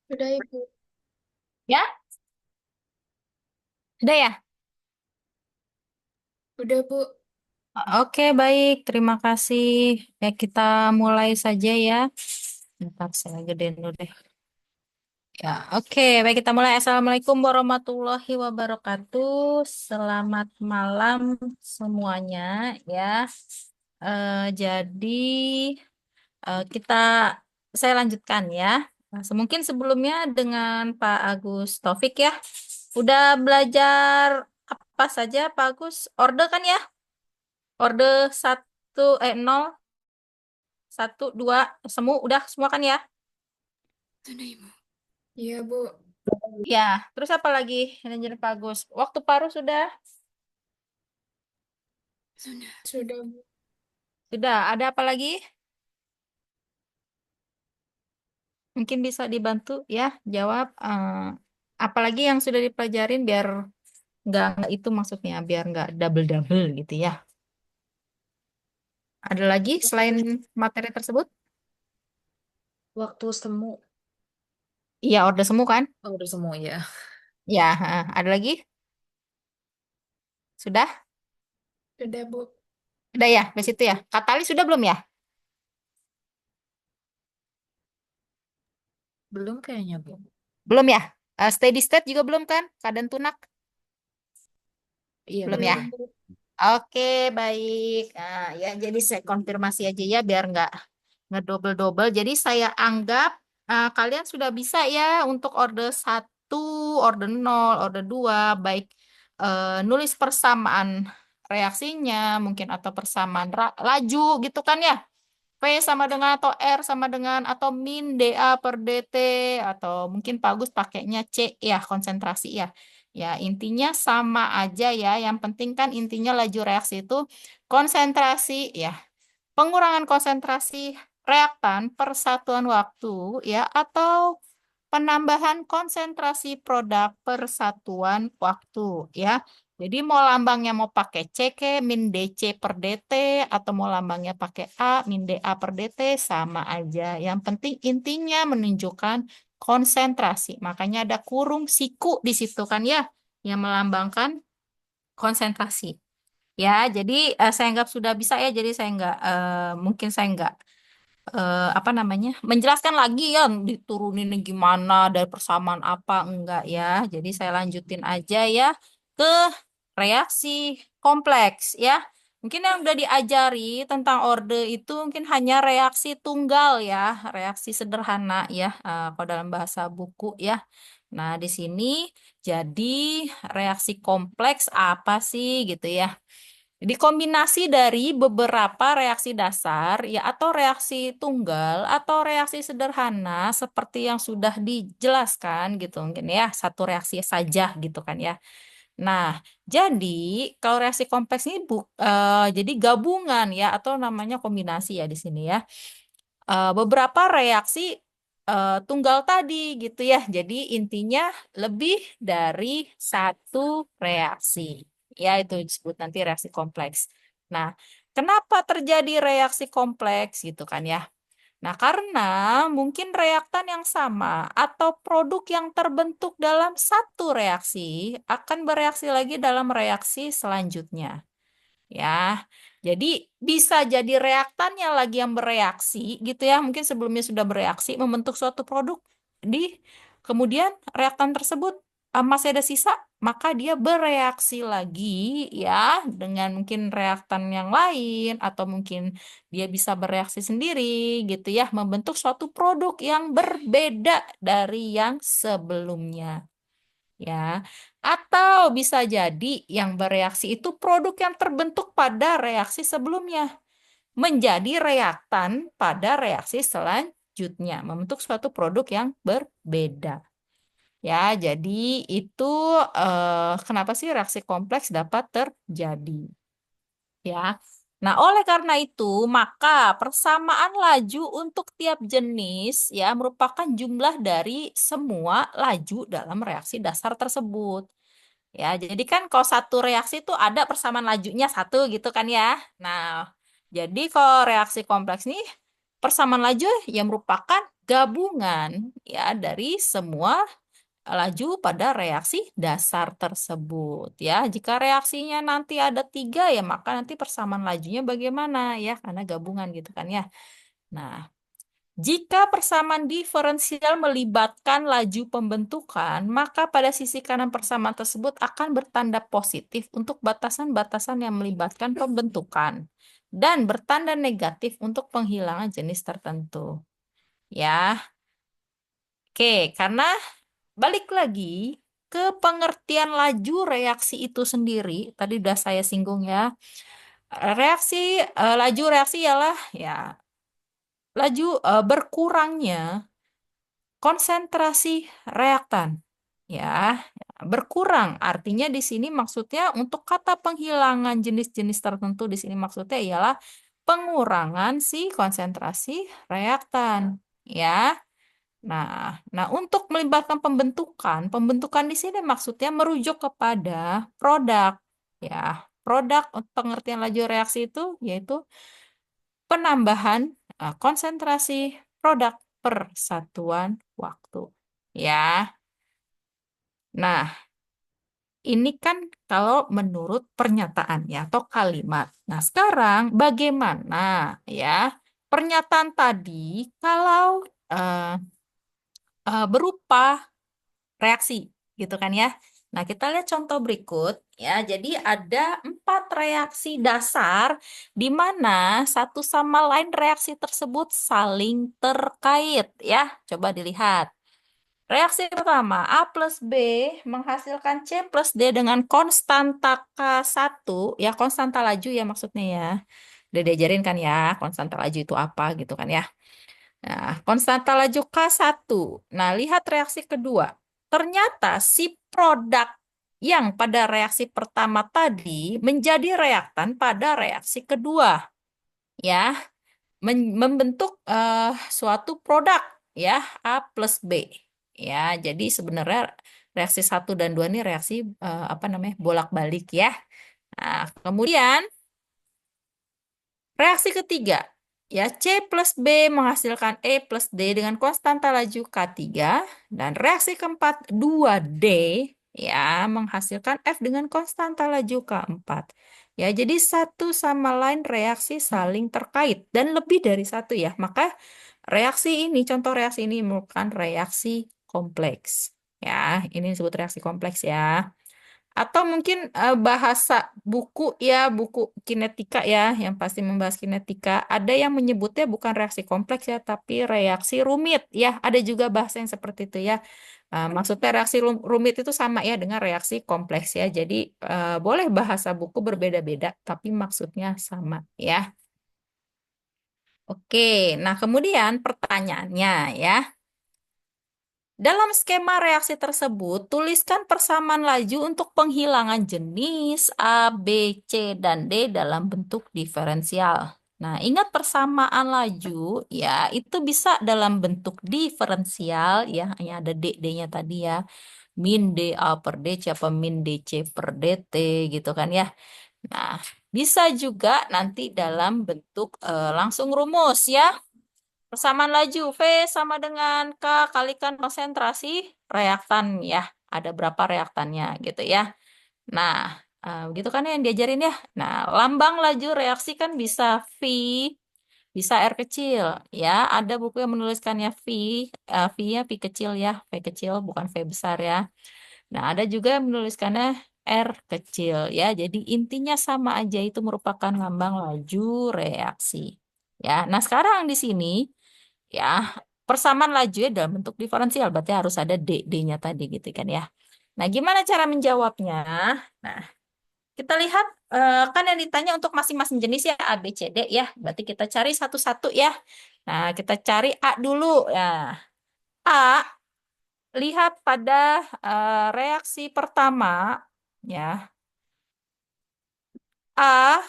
Udah Ibu. Ya, sudah ya. Udah Bu. Oke, baik. Terima kasih. Ya, kita mulai saja ya. Bentar, saya gedein dulu deh. Ya, oke. Baik, kita mulai. Assalamualaikum warahmatullahi wabarakatuh. Selamat malam semuanya, ya. Jadi, kita, saya lanjutkan ya. Mungkin sebelumnya dengan Pak Agus Taufik ya. Udah belajar apa saja, Pak Agus? Orde kan ya? Orde satu, nol, satu, dua, udah semua kan ya? Udah Ibu. Iya Bu. Ya, terus apa lagi yang jadi bagus? Waktu paruh sudah? Sudah. Sudah Bu. Sudah, ada apa lagi? Mungkin bisa dibantu ya, jawab. Apalagi yang sudah dipelajarin biar nggak itu maksudnya, biar nggak double-double gitu ya. Ada lagi selain materi tersebut? Waktu semu. Iya, orde semu kan? Oh, udah semu ya. Ya, ada lagi? Sudah? Udah Bu. Udah ya, di situ ya. Katalis sudah belum ya? Belum kayaknya Bu. Belum ya? Steady state juga belum kan? Keadaan tunak? Iya Belum ya? belum. Belum. Oke, baik. Ya, jadi saya konfirmasi aja ya biar nggak ngedouble-double. Jadi saya anggap kalian sudah bisa ya untuk orde satu, orde nol, orde 2, baik nulis persamaan reaksinya mungkin atau persamaan laju gitu kan ya. P sama dengan atau R sama dengan atau min dA per dt atau mungkin Pak Agus pakainya C ya konsentrasi ya. Ya intinya sama aja ya. Yang penting kan intinya laju reaksi itu konsentrasi ya. Pengurangan konsentrasi reaktan per satuan waktu ya atau penambahan konsentrasi produk per satuan waktu ya. Jadi mau lambangnya mau pakai C ke min DC per DT atau mau lambangnya pakai A min DA per DT sama aja. Yang penting intinya menunjukkan konsentrasi. Makanya ada kurung siku di situ kan ya yang melambangkan konsentrasi. Ya, jadi saya anggap sudah bisa ya. Jadi saya nggak mungkin saya nggak apa namanya menjelaskan lagi ya diturunin gimana dari persamaan apa enggak ya. Jadi saya lanjutin aja ya ke reaksi kompleks ya. Mungkin yang udah diajari tentang orde itu mungkin hanya reaksi tunggal ya, reaksi sederhana ya kalau dalam bahasa buku ya. Nah, di sini jadi reaksi kompleks apa sih gitu ya. Jadi kombinasi dari beberapa reaksi dasar ya atau reaksi tunggal atau reaksi sederhana seperti yang sudah dijelaskan gitu mungkin ya satu reaksi saja gitu kan ya. Nah, jadi kalau reaksi kompleks ini jadi gabungan ya atau namanya kombinasi ya di sini ya. Beberapa reaksi tunggal tadi gitu ya. Jadi intinya lebih dari satu reaksi. Ya, itu disebut nanti reaksi kompleks. Nah, kenapa terjadi reaksi kompleks gitu kan ya? Nah, karena mungkin reaktan yang sama atau produk yang terbentuk dalam satu reaksi akan bereaksi lagi dalam reaksi selanjutnya. Ya, jadi bisa jadi reaktannya lagi yang bereaksi gitu ya. Mungkin sebelumnya sudah bereaksi membentuk suatu produk di kemudian reaktan tersebut masih ada sisa, maka dia bereaksi lagi ya dengan mungkin reaktan yang lain atau mungkin dia bisa bereaksi sendiri gitu ya, membentuk suatu produk yang berbeda dari yang sebelumnya. Ya, atau bisa jadi yang bereaksi itu produk yang terbentuk pada reaksi sebelumnya menjadi reaktan pada reaksi selanjutnya, membentuk suatu produk yang berbeda. Ya, jadi itu kenapa sih reaksi kompleks dapat terjadi? Ya. Nah, oleh karena itu, maka persamaan laju untuk tiap jenis ya merupakan jumlah dari semua laju dalam reaksi dasar tersebut. Ya, jadi kan kalau satu reaksi itu ada persamaan lajunya satu gitu kan ya. Nah, jadi kalau reaksi kompleks nih persamaan laju yang merupakan gabungan ya dari semua laju pada reaksi dasar tersebut ya. Jika reaksinya nanti ada tiga ya maka nanti persamaan lajunya bagaimana ya karena gabungan gitu kan ya. Nah, jika persamaan diferensial melibatkan laju pembentukan, maka pada sisi kanan persamaan tersebut akan bertanda positif untuk batasan-batasan yang melibatkan pembentukan dan bertanda negatif untuk penghilangan jenis tertentu. Ya, oke, karena balik lagi ke pengertian laju reaksi itu sendiri, tadi udah saya singgung ya. Reaksi, laju reaksi ialah ya laju berkurangnya konsentrasi reaktan. Ya, berkurang. Artinya di sini maksudnya untuk kata penghilangan jenis-jenis tertentu di sini maksudnya ialah pengurangan si konsentrasi reaktan. Ya. Nah, untuk melibatkan pembentukan, pembentukan di sini maksudnya merujuk kepada produk. Ya, produk untuk pengertian laju reaksi itu yaitu penambahan konsentrasi produk per satuan waktu. Ya, nah ini kan kalau menurut pernyataan ya atau kalimat. Nah, sekarang bagaimana ya pernyataan tadi kalau eh, berupa reaksi gitu kan ya. Nah, kita lihat contoh berikut ya. Jadi ada 4 reaksi dasar di mana satu sama lain reaksi tersebut saling terkait ya. Coba dilihat. Reaksi pertama, A plus B menghasilkan C plus D dengan konstanta K1, ya konstanta laju ya maksudnya ya. Udah diajarin kan ya, konstanta laju itu apa gitu kan ya. Nah, konstanta laju K1. Nah, lihat reaksi kedua. Ternyata si produk yang pada reaksi pertama tadi menjadi reaktan pada reaksi kedua. Ya, membentuk suatu produk ya A plus B. Ya, jadi sebenarnya reaksi satu dan 2 ini reaksi apa namanya bolak-balik ya. Nah, kemudian reaksi ketiga, ya C plus B menghasilkan E plus D dengan konstanta laju K3 dan reaksi keempat 2D ya menghasilkan F dengan konstanta laju K4. Ya, jadi satu sama lain reaksi saling terkait dan lebih dari satu ya. Maka reaksi ini, contoh reaksi ini merupakan reaksi kompleks. Ya, ini disebut reaksi kompleks ya. Atau mungkin bahasa buku ya, buku kinetika ya, yang pasti membahas kinetika. Ada yang menyebutnya bukan reaksi kompleks ya, tapi reaksi rumit ya. Ada juga bahasa yang seperti itu ya. Maksudnya reaksi rumit itu sama ya dengan reaksi kompleks ya. Jadi boleh bahasa buku berbeda-beda, tapi maksudnya sama ya. Oke, nah kemudian pertanyaannya ya. Dalam skema reaksi tersebut, tuliskan persamaan laju untuk penghilangan jenis A, B, C, dan D dalam bentuk diferensial. Nah, ingat persamaan laju, ya, itu bisa dalam bentuk diferensial, ya, hanya ada D-nya tadi ya. Min D A per D C apa min D C per DT, gitu kan ya. Nah, bisa juga nanti dalam bentuk langsung rumus ya. Persamaan laju V sama dengan K kalikan konsentrasi reaktan ya. Ada berapa reaktannya gitu ya. Nah, begitu kan yang diajarin ya. Nah, lambang laju reaksi kan bisa V, bisa R kecil ya. Ada buku yang menuliskannya V, V-nya V kecil ya, V kecil bukan V besar ya. Nah, ada juga yang menuliskannya R kecil ya. Jadi intinya sama aja itu merupakan lambang laju reaksi. Ya, nah sekarang di sini ya persamaan laju ya dalam bentuk diferensial berarti harus ada D-nya tadi gitu kan ya. Nah, gimana cara menjawabnya? Nah, kita lihat kan yang ditanya untuk masing-masing jenis ya A, B, C, D ya. Berarti kita cari satu-satu ya. Nah, kita cari A dulu ya. A, lihat pada reaksi pertama ya. A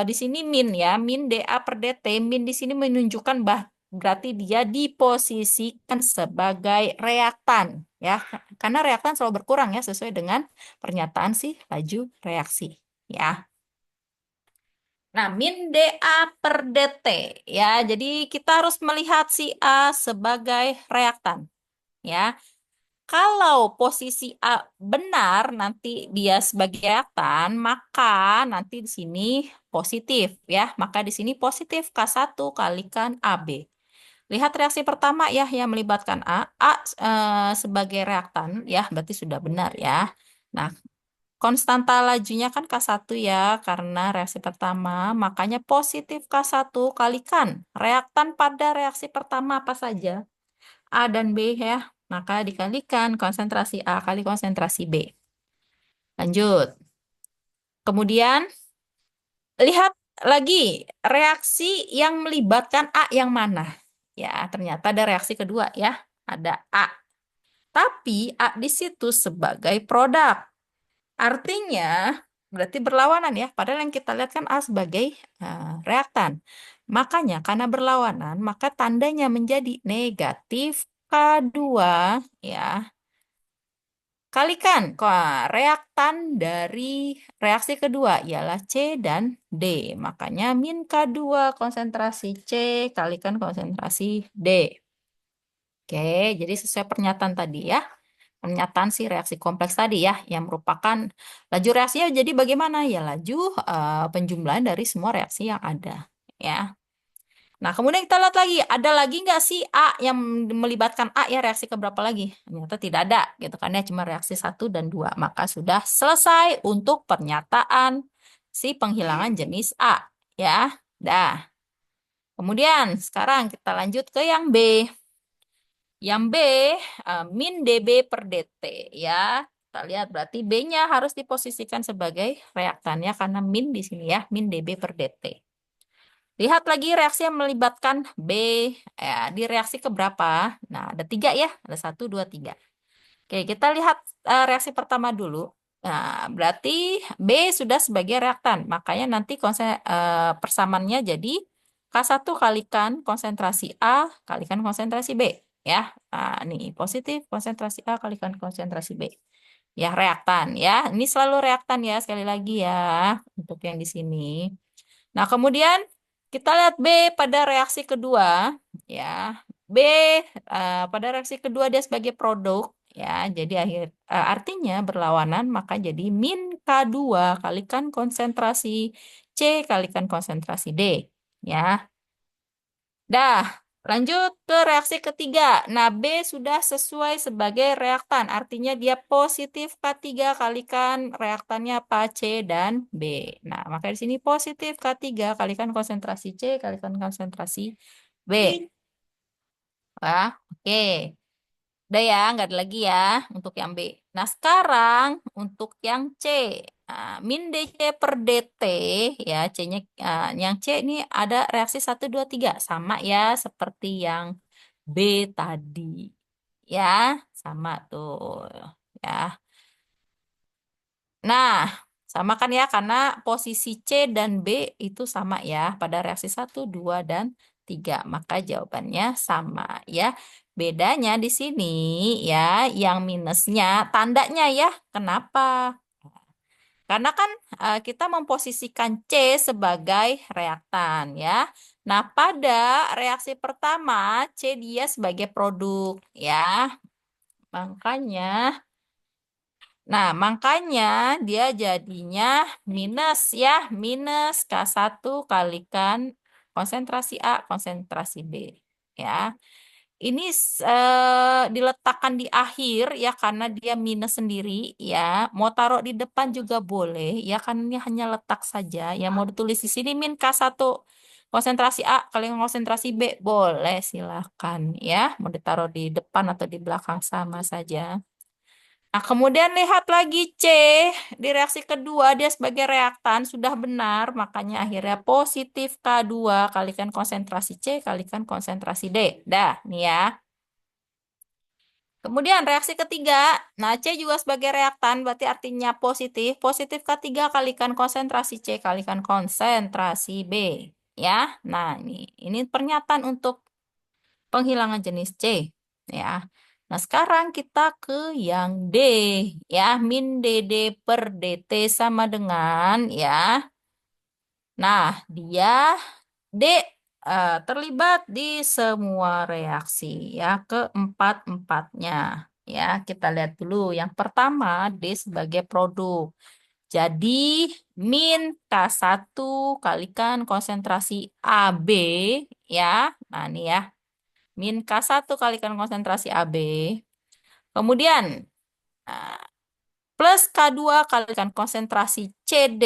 di sini min ya, min DA per DT, min di sini menunjukkan berarti dia diposisikan sebagai reaktan ya, karena reaktan selalu berkurang ya sesuai dengan pernyataan si laju reaksi ya. Nah, min dA per dt ya. Jadi kita harus melihat si A sebagai reaktan ya. Kalau posisi A benar nanti dia sebagai reaktan, maka nanti di sini positif ya. Maka di sini positif K1 kalikan AB. Lihat reaksi pertama ya yang melibatkan A. A sebagai reaktan ya, berarti sudah benar ya. Nah, konstanta lajunya kan K1 ya, karena reaksi pertama, makanya positif K1 kalikan reaktan pada reaksi pertama apa saja? A dan B ya. Maka dikalikan konsentrasi A kali konsentrasi B. Lanjut. Kemudian lihat lagi reaksi yang melibatkan A yang mana. Ya, ternyata ada reaksi kedua ya. Ada A. Tapi A di situ sebagai produk. Artinya berarti berlawanan ya. Padahal yang kita lihat kan A sebagai reaktan. Makanya karena berlawanan, maka tandanya menjadi negatif K2 ya. Kalikan reaktan dari reaksi kedua ialah C dan D. Makanya min K2 konsentrasi C kalikan konsentrasi D. Oke, jadi sesuai pernyataan tadi ya. Pernyataan si reaksi kompleks tadi ya, yang merupakan laju reaksinya jadi bagaimana? Ya laju penjumlahan dari semua reaksi yang ada. Ya. Nah, kemudian kita lihat lagi, ada lagi nggak sih A yang melibatkan A ya reaksi keberapa lagi? Ternyata tidak ada, gitu kan ya, cuma reaksi 1 dan 2. Maka sudah selesai untuk pernyataan si penghilangan jenis A. Ya, dah. Kemudian sekarang kita lanjut ke yang B. Yang B, min dB per dt ya. Kita lihat berarti B-nya harus diposisikan sebagai reaktannya karena min di sini ya, min dB per dt. Lihat lagi reaksi yang melibatkan B. Di reaksi keberapa? Nah, ada 3 ya. Ada 1, 2, 3. Oke, kita lihat reaksi pertama dulu. Nah, berarti B sudah sebagai reaktan. Makanya nanti persamaannya jadi K1 kalikan konsentrasi A kalikan konsentrasi B. Ya, nah, ini positif konsentrasi A kalikan konsentrasi B. Ya, reaktan ya. Ini selalu reaktan ya, sekali lagi ya. Untuk yang di sini. Nah, kemudian kita lihat B pada reaksi kedua, ya. B pada reaksi kedua dia sebagai produk, ya. Jadi artinya berlawanan, maka jadi min K2 kalikan konsentrasi C kalikan konsentrasi D, ya. Dah, lanjut ke reaksi ketiga. Nah, B sudah sesuai sebagai reaktan. Artinya dia positif K3 kalikan reaktannya apa? C dan B. Nah, maka di sini positif K3 kalikan konsentrasi C kalikan konsentrasi B. Wah, oke. Udah ya, nggak ada lagi ya untuk yang B. Nah, sekarang untuk yang C. Nah, min DC per DT, ya, C-nya, yang C ini ada reaksi 1, 2, 3. Sama ya, seperti yang B tadi. Ya, sama tuh. Ya. Nah, sama kan ya, karena posisi C dan B itu sama ya, pada reaksi 1, 2, dan 3. Maka jawabannya sama ya. Bedanya di sini ya, yang minusnya tandanya ya. Kenapa? Karena kan kita memposisikan C sebagai reaktan ya. Nah, pada reaksi pertama C dia sebagai produk ya. Makanya makanya dia jadinya minus ya, minus K1 kalikan konsentrasi A, konsentrasi B. Ya, ini diletakkan di akhir ya karena dia minus sendiri ya. Mau taruh di depan juga boleh ya kan ini hanya letak saja. Ya mau ditulis di sini min K1 konsentrasi A kalikan konsentrasi B boleh silahkan ya. Mau ditaruh di depan atau di belakang sama saja. Nah, kemudian lihat lagi C, di reaksi kedua dia sebagai reaktan sudah benar, makanya akhirnya positif K2 kalikan konsentrasi C kalikan konsentrasi D. Dah, nih ya. Kemudian reaksi ketiga, nah C juga sebagai reaktan berarti artinya positif. Positif K3 kalikan konsentrasi C kalikan konsentrasi B. Ya, nah ini pernyataan untuk penghilangan jenis C. Ya. Nah, sekarang kita ke yang D. Ya, min DD per DT sama dengan ya. Nah, dia D terlibat di semua reaksi ya keempat-empatnya. Ya, kita lihat dulu. Yang pertama, D sebagai produk. Jadi, min K1 kalikan konsentrasi AB ya. Nah, ini ya. Min K1 kalikan konsentrasi AB. Kemudian, nah, plus K2 kalikan konsentrasi CD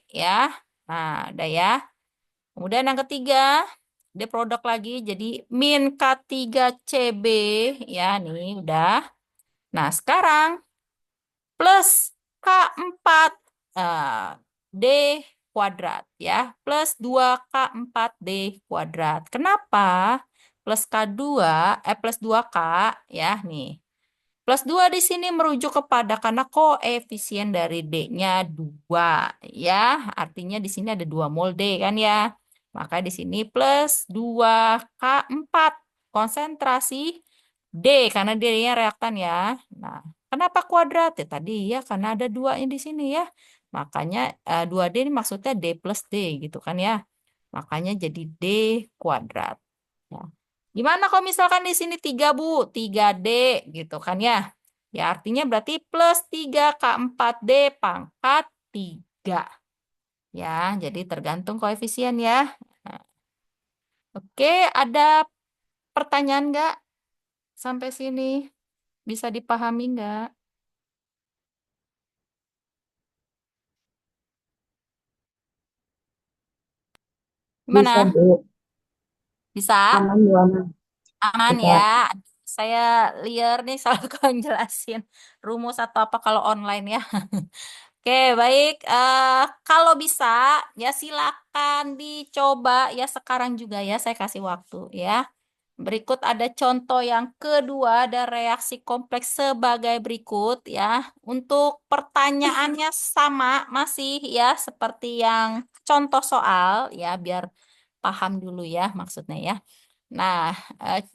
ya. Nah, udah ya. Kemudian yang ketiga, dia produk lagi jadi min K3CB ya, nih udah. Nah, sekarang plus K4 eh, D kuadrat ya, plus 2K4D kuadrat. Kenapa? Plus K2 plus 2K ya, nih. Plus 2 di sini merujuk kepada karena koefisien dari D-nya 2 ya. Artinya di sini ada 2 mol D kan ya. Maka di sini plus 2K4 konsentrasi D karena D-nya reaktan ya. Nah, kenapa kuadrat? Ya tadi ya karena ada 2-nya di sini ya. Makanya 2D ini maksudnya D plus D gitu kan ya. Makanya jadi D kuadrat. Ya. Gimana kalau misalkan di sini 3 Bu? 3D gitu kan ya. Ya artinya berarti plus 3K4D pangkat 3. Ya, jadi tergantung koefisien ya. Nah, oke, ada pertanyaan nggak sampai sini? Bisa dipahami nggak? Bisa, Gimana? Bu. Bisa? Aman, Bu, aman. Aman ya. Bisa. Saya liar nih soal kalau jelasin rumus atau apa kalau online ya. Oke, baik. Kalau bisa, ya silakan dicoba ya sekarang juga ya. Saya kasih waktu ya. Berikut ada contoh yang kedua, ada reaksi kompleks sebagai berikut ya. Untuk pertanyaannya sama masih ya seperti yang contoh soal ya, biar paham dulu ya maksudnya ya. Nah, eh,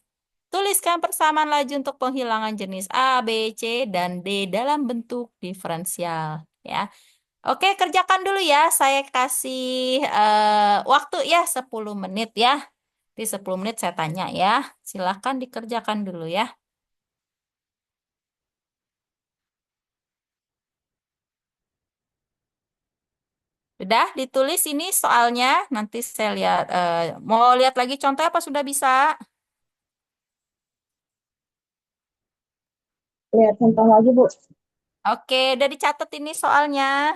tuliskan persamaan laju untuk penghilangan jenis A, B, C, dan D dalam bentuk diferensial ya. Oke, kerjakan dulu ya. Saya kasih waktu ya 10 menit ya. Di 10 menit saya tanya ya. Silahkan dikerjakan dulu ya. Sudah ditulis ini soalnya. Nanti saya lihat. Mau lihat lagi contohnya apa sudah bisa? Lihat contoh lagi, Bu. Oke, udah dicatat ini soalnya.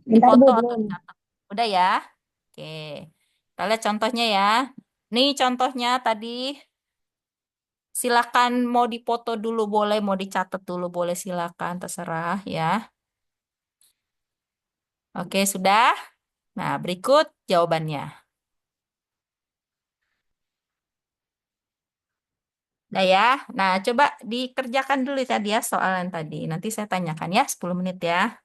Bentar, Difoto Bu, atau belum. dicatat. Udah ya? Oke. Kita lihat contohnya ya. Nih contohnya tadi. Silakan mau dipoto dulu boleh, mau dicatat dulu boleh silakan, terserah ya. Oke, sudah. Nah, berikut jawabannya. Nah ya, nah coba dikerjakan dulu tadi ya soalan tadi. Nanti saya tanyakan ya 10 menit ya.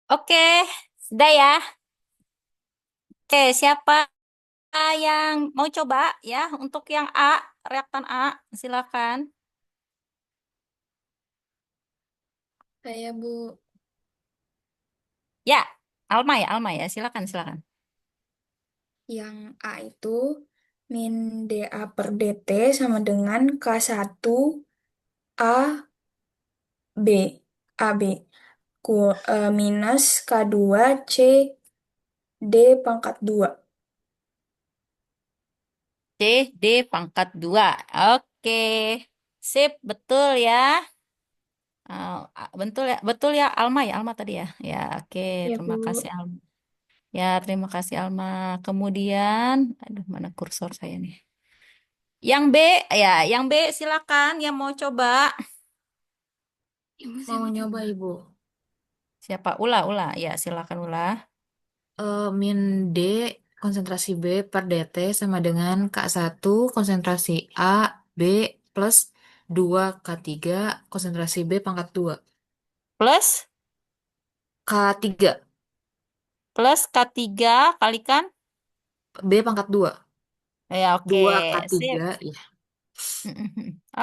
Oke, sudah ya. Oke, siapa yang mau coba ya untuk yang A, reaktan A, silakan. Saya, Bu. Ya, Alma ya, silakan, silakan. Yang A itu min DA per DT sama dengan K1 A B AB minus K2 C D pangkat 2. C, D pangkat 2. Oke, sip, betul ya. Betul ya, Alma tadi ya. Ya, oke, Ya, terima Bu. kasih Alma. Ya, terima kasih Alma. Kemudian, aduh, mana kursor saya nih? Yang B, ya, yang B silakan yang mau coba. Mau nyoba, Ibu. Siapa? Ula. Ya, silakan Ula. Min D konsentrasi B per DT sama dengan K1 konsentrasi A, B plus 2K3 konsentrasi B pangkat 2. Plus, K3, plus K3 kalikan. B pangkat 2. Ya, oke, 2K3, sip. ya.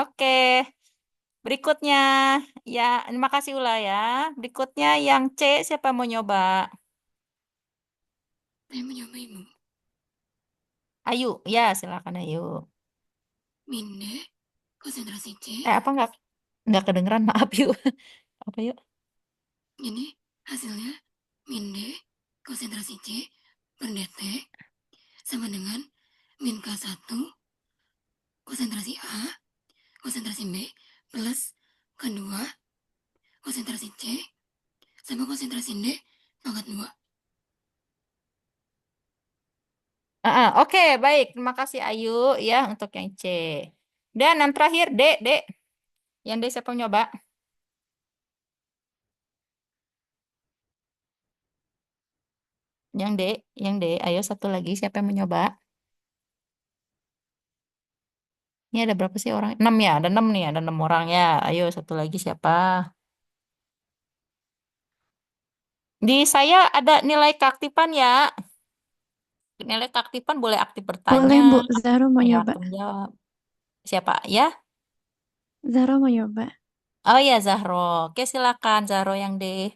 Oke, berikutnya. Ya, terima kasih Ula ya. Berikutnya yang C, siapa mau nyoba? Saya mau nyoba Ibu. Ayu, ya silakan Ayu. Min D konsentrasi C. Apa nggak kedengeran? Maaf yuk. Apa yuk? Jadi hasilnya min D konsentrasi C per DT sama dengan min K1 konsentrasi A konsentrasi B plus kedua konsentrasi C sama konsentrasi D pangkat 2. Oke, baik. Terima kasih Ayu ya untuk yang C. Dan yang terakhir D. Yang D siapa mau nyoba? Yang D, yang D. Ayo satu lagi siapa yang mau nyoba? Ini ada berapa sih orang? 6 ya, ada 6 nih, ada 6 orang ya. Ayo satu lagi siapa? Di saya ada nilai keaktifan ya. Nilai keaktifan boleh aktif bertanya, Boleh Bu, Zahra mau boleh nyoba. aktif menjawab. Siapa ya? Zahra mau nyoba. Oh ya Zahro. Oke silakan Zahro yang D.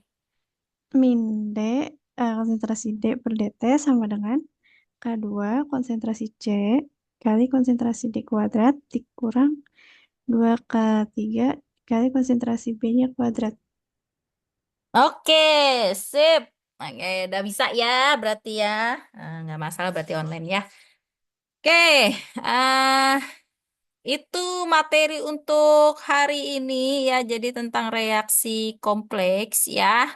Min D, konsentrasi D per DT sama dengan K2 konsentrasi C kali konsentrasi D kuadrat dikurang 2K3 kali konsentrasi B-nya kuadrat. Oke, sip. Oke, udah bisa ya berarti ya. Nggak masalah berarti online ya. Oke, ah itu materi untuk hari ini ya. Jadi tentang reaksi kompleks ya.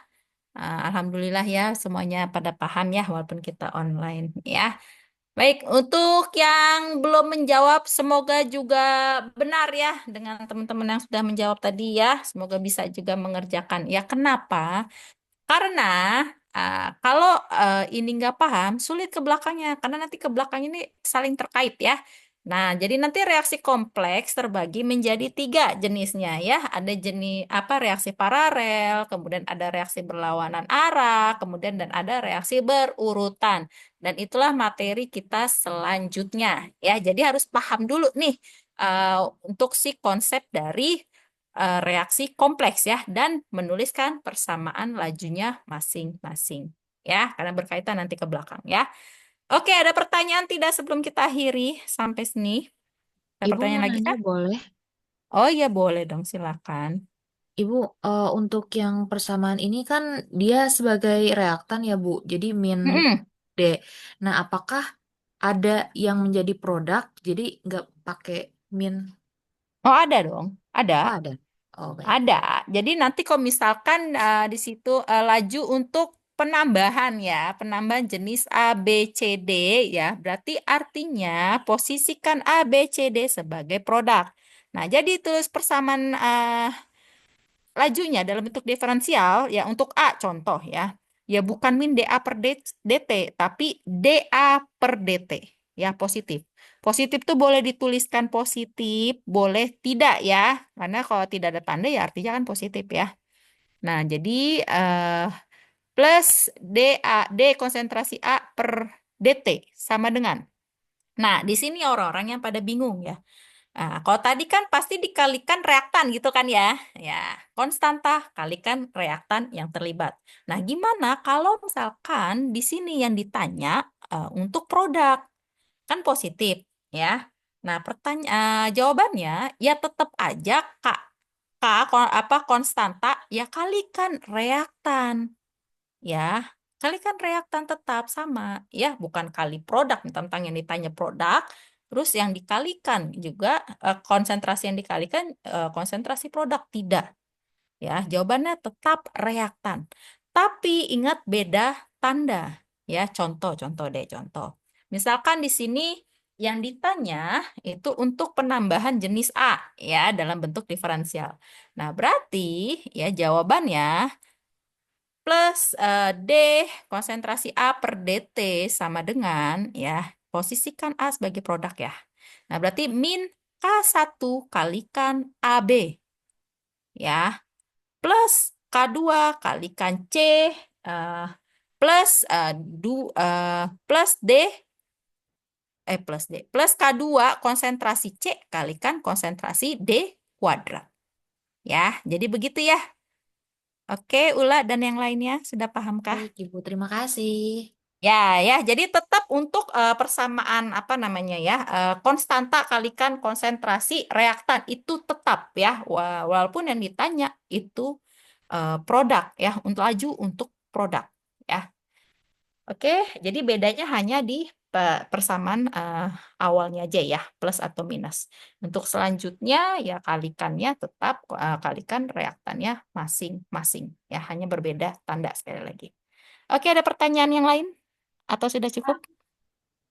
Alhamdulillah ya semuanya pada paham ya walaupun kita online ya. Baik, untuk yang belum menjawab semoga juga benar ya dengan teman-teman yang sudah menjawab tadi ya. Semoga bisa juga mengerjakan. Ya, kenapa? Karena kalau ini nggak paham, sulit ke belakangnya. Karena nanti ke belakang ini saling terkait ya. Nah, jadi nanti reaksi kompleks terbagi menjadi 3 jenisnya ya. Ada jenis apa reaksi paralel, kemudian ada reaksi berlawanan arah, kemudian dan ada reaksi berurutan. Dan itulah materi kita selanjutnya ya. Jadi harus paham dulu nih untuk si konsep dari reaksi kompleks ya dan menuliskan persamaan lajunya masing-masing ya karena berkaitan nanti ke belakang ya. Oke, ada pertanyaan tidak sebelum kita akhiri sampai sini? Ada Ibu mau pertanyaan lagi nanya kah? boleh? Oh iya boleh dong silakan. Ibu, untuk yang persamaan ini kan dia sebagai reaktan ya, Bu. Jadi min Mm-mm. D. Nah, apakah ada yang menjadi produk, jadi nggak pakai min? Oh ada dong, ada. Oh, ada. Oh, baik. Ada. Jadi nanti kalau misalkan di situ laju untuk penambahan ya, penambahan jenis A, B, C, D ya, berarti artinya posisikan A, B, C, D sebagai produk. Nah, jadi tulis persamaan lajunya dalam bentuk diferensial ya untuk A contoh ya. Ya bukan min DA per DT, tapi DA per DT ya positif. Positif tuh boleh dituliskan positif, boleh tidak ya. Karena kalau tidak ada tanda ya artinya kan positif ya. Nah, jadi plus D konsentrasi A per DT sama dengan. Nah, di sini orang-orang yang pada bingung ya. Nah, kalau tadi kan pasti dikalikan reaktan gitu kan ya. Ya, konstanta kalikan reaktan yang terlibat. Nah, gimana kalau misalkan di sini yang ditanya untuk produk? Kan positif ya. Nah, jawabannya ya tetap aja konstanta ya kalikan reaktan ya. Kalikan reaktan tetap sama ya, bukan kali produk tentang yang ditanya produk. Terus yang dikalikan juga konsentrasi yang dikalikan konsentrasi produk tidak. Ya, jawabannya tetap reaktan. Tapi ingat beda tanda. Ya, contoh deh, contoh. Misalkan di sini yang ditanya itu untuk penambahan jenis A ya dalam bentuk diferensial. Nah, berarti ya jawabannya plus D konsentrasi A per DT sama dengan ya posisikan A sebagai produk ya. Nah, berarti min K1 kalikan AB ya plus K2 kalikan C eh, plus plus D plus K2 konsentrasi C kalikan konsentrasi D kuadrat. Ya, jadi begitu ya. Oke, Ula dan yang lainnya sudah pahamkah? Baik, Ibu, terima kasih. Ya, jadi tetap untuk persamaan apa namanya ya, konstanta kalikan konsentrasi reaktan itu tetap ya, walaupun yang ditanya itu produk ya, untuk laju untuk produk ya. Oke, jadi bedanya hanya di persamaan awalnya aja ya, plus atau minus. Untuk selanjutnya ya kalikannya tetap kalikan reaktannya masing-masing ya, hanya berbeda tanda sekali lagi. Oke, ada pertanyaan yang lain? Atau sudah cukup?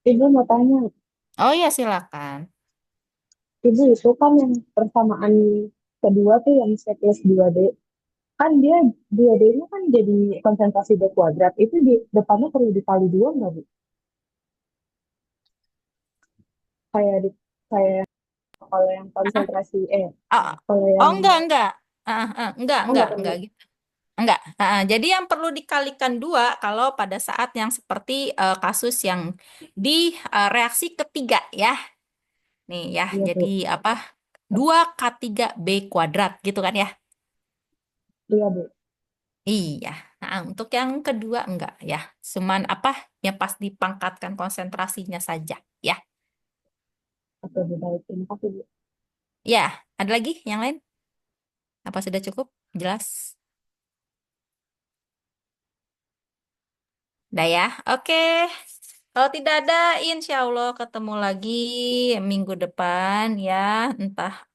Ibu mau tanya, Oh iya, silakan. Ibu itu kan yang persamaan kedua tuh yang C plus 2D, kan dia 2D-nya kan jadi konsentrasi D kuadrat, itu di depannya perlu dikali dua nggak Bu? Kayak di, kayak kalau yang Ah, konsentrasi, ah, kalau oh yang, enggak. oh nggak Enggak perlu. gitu. Enggak. Jadi yang perlu dikalikan dua kalau pada saat yang seperti kasus yang di reaksi ketiga ya. Nih ya, Iya jadi Bu, apa? 2K3B kuadrat gitu kan ya. iya Bu, Iya. Nah, untuk yang kedua enggak ya. Cuman apa? Yang pas dipangkatkan konsentrasinya saja ya. oke Bu, baik. Terima kasih Bu. Ya, ada lagi yang lain? Apa sudah cukup? Jelas? Udah ya, oke. Kalau tidak ada, insya Allah ketemu lagi minggu depan ya. Entah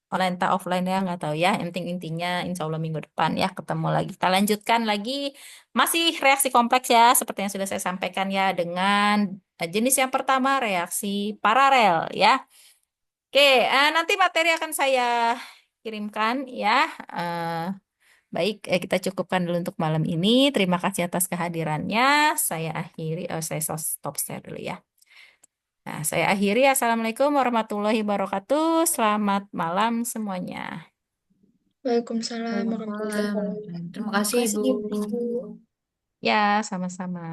online entah offline ya, nggak tahu ya. Yang penting intinya insya Allah minggu depan ya ketemu lagi. Kita lanjutkan lagi. Masih reaksi kompleks ya, seperti yang sudah saya sampaikan ya. Dengan jenis yang pertama reaksi paralel ya. Oke, nanti materi akan saya kirimkan ya. Eh, Baik, kita cukupkan dulu untuk malam ini. Terima kasih atas kehadirannya. Saya akhiri, saya stop share dulu ya. Nah, saya akhiri. Assalamualaikum warahmatullahi wabarakatuh. Selamat malam semuanya. Waalaikumsalam warahmatullahi Waalaikumsalam. wabarakatuh. Terima Terima kasih, kasih, Ibu. Ibu. Ya, sama-sama.